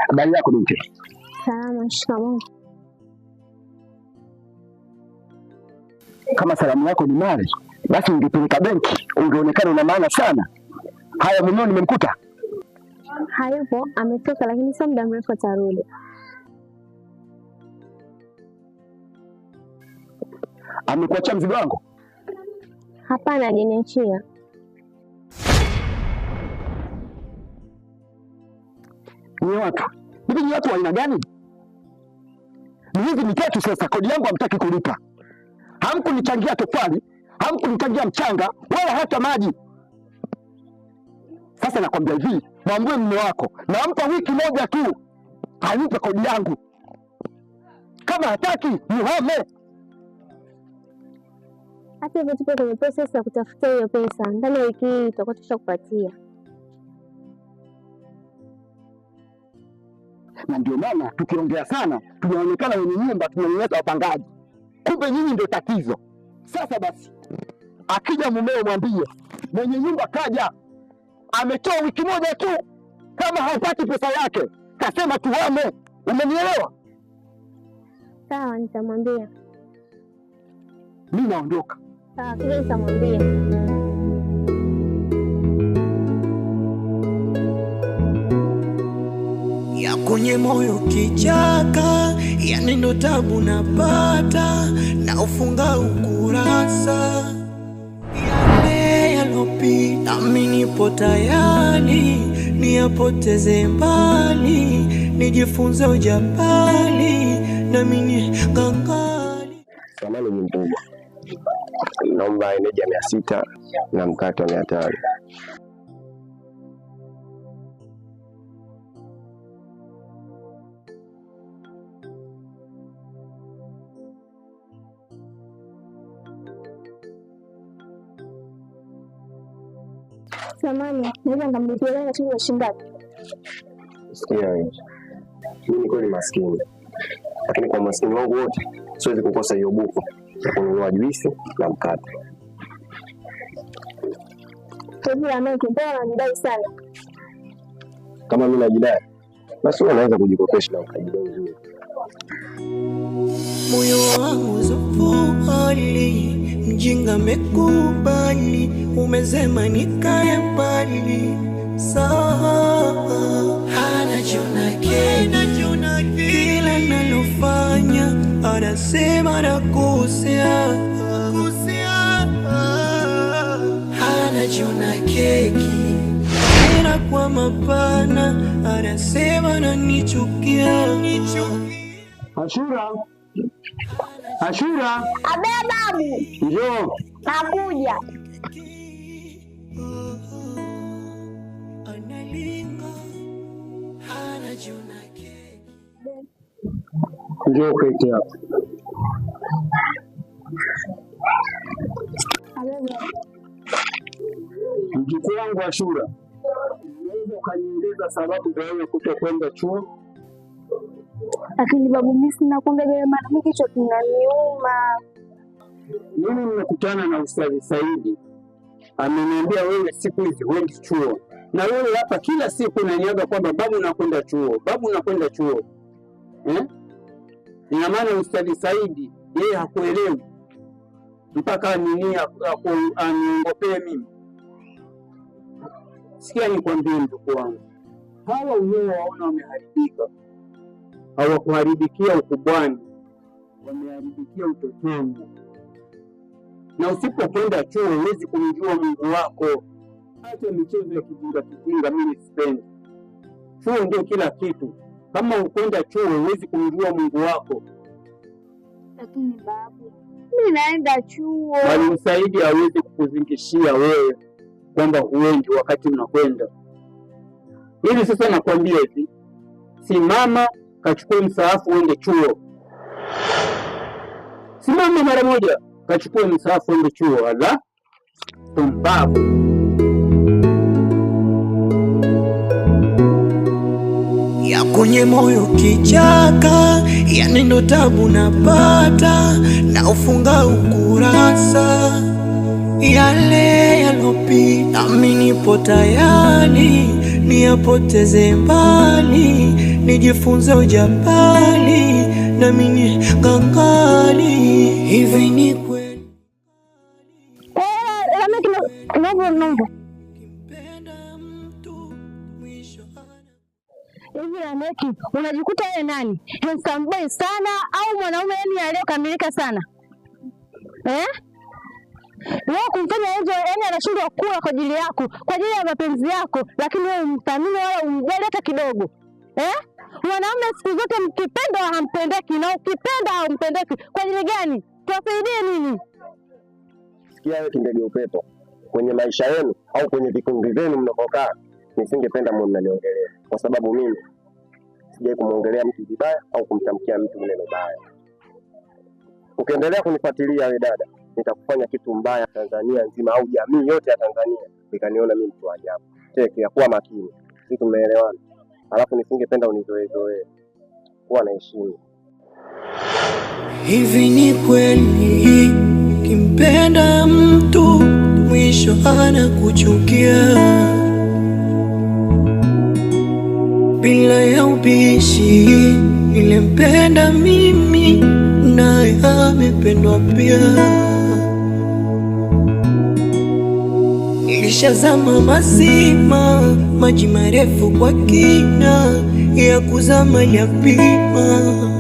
Habari yako binti? Salama. Shikamoo. Kama salamu yako ni mali, basi ungepeleka benki, ungeonekana una maana sana. Haya, mumeo nimemkuta? Hayupo, ametoka, lakini sio muda mrefu atarudi. Amekuachia mzigo wangu? Hapana, hajaniachia. Ni watu wa aina gani? Miezi mitatu sasa kodi yangu hamtaki kulipa. Hamkunichangia tofali, hamkunichangia mchanga, wala hata maji. Sasa nakwambia hivi, mwambie mume wako, nampa wiki moja tu alipe kodi yangu. Kama hataki, muhame. Hata hivyo tupo kwenye process ya kutafuta hiyo pesa. Ndani ya wiki hii tutakuwa tushakupatia. Na ndio maana tukiongea sana tunaonekana wenye nyumba tunanyanyasa wapangaji, kumbe nyinyi ndio tatizo. Sasa basi, akija mumeo mwambie mwenye nyumba kaja, ametoa wiki moja tu, kama hapati pesa yake kasema tuhame. Umenielewa? Sawa, nitamwambia. Mimi naondoka. Sawa, kile nitamwambia. Ya kwenye moyo kichaka, yani ndo tabu napata, na ufunga ukurasa yale yalopita. Nami nipo tayari niyapoteze mbali, nijifunze ujapali nami nigangali. Samani ni mkubwa, naomba eneja 600 na mkate 500. Samani, naweza nikamlipia leo tu ya shilingi ngapi? Sikia hiyo. Mimi ni kweli maskini, lakini kwa maskini wangu wote siwezi kukosa hiyo buku ya kununua juisi na mkate. Hivi ameke, mbona unajidai sana? Kama mimi najidai, basi wewe unaweza kujikopesha na ukajidai vizuri. Moyo wangu zofali, mjinga mekubali, umezema nikae mbali. Sawa, anajiona kila nalofanya, anasema nakosea. Anajiona keki ila kwa mapana, anasema nanichukia. Ashura. Abe babu. Njoo. Nakuja. Njoo keti hapo. Mjukuu wangu Ashura, unaweza ukanieleza sababu za wewe kutokwenda chuo? Lakini babu, mimi sina kwenda maana mimi kichwa kinaniuma. Mimi nimekutana na Ustadhi Saidi, ameniambia wewe siku hizi huendi chuo, na wewe hapa kila siku unaniaga kwamba babu nakwenda chuo, babu nakwenda chuo. Ina maana Ustadhi Saidi yeye hakuelewi mpaka aniongopee mimi. Sikia nikwambie mjukuu wangu, hawa unaowaona wameharibika hawakuharibikia ukubwani, wameharibikia utotoni. Na usipokwenda chuo huwezi kumjua Mungu wako. Acha michezo ya kijinga, mimi sipendi. Chuo ndio kila kitu. Kama ukwenda chuo huwezi kumjua Mungu wako. Lakini babu, mimi naenda chuo. Mwalimu Saidi hawezi kukuzingishia wewe kwamba huendi wakati unakwenda. Hivi sasa nakwambia hivi, simama kachukue msaafu uende chuo. Simama mara moja kachukue msaafu uende chuo. Ala, pumbavu. Ya kwenye moyo kichaka, yani ndo tabu napata, na ufunga ukurasa yale yalopita. Nami nipo tayari niyapoteze mbali, nijifunze ujapali na mimi gangali. Hivi ni kweli hivi Lameki, unajikuta wewe nani? Handsome boy sana au mwanaume yani aliyokamilika sana? Wewe kumfanya hivyo, yani anashindwa kula kwa ajili yako, kwa ajili ya mapenzi yako, lakini wewe umthamini wala umjali hata kidogo. Wanaume siku zote mkipenda hampendeki na ukipenda haumpendeki. Kwa ajili gani? Tuwasaidie nini? Sikia wewe kindege upepo, kwenye maisha yenu au kwenye vikundi vyenu mnapokaa, nisingependa mwe mnaniongelea, kwa sababu mimi sijai kumwongelea mtu vibaya au kumtamkia mtu neno baya. Ukiendelea kunifuatilia wewe dada, nitakufanya kitu mbaya Tanzania nzima au jamii yote ya Tanzania nikaniona mimi mtu ajabu. Teke kuwa makini. Sisi tumeelewana. Alafu nisingependa unizoezoe. Kuwa na heshima. Hivi ni kweli kimpenda mtu mwisho anakuchukia bila ya ubishi? Nilimpenda mimi naye amependwa pia. Nilishazama mazima, maji marefu kwa kina ya kuzama yapima.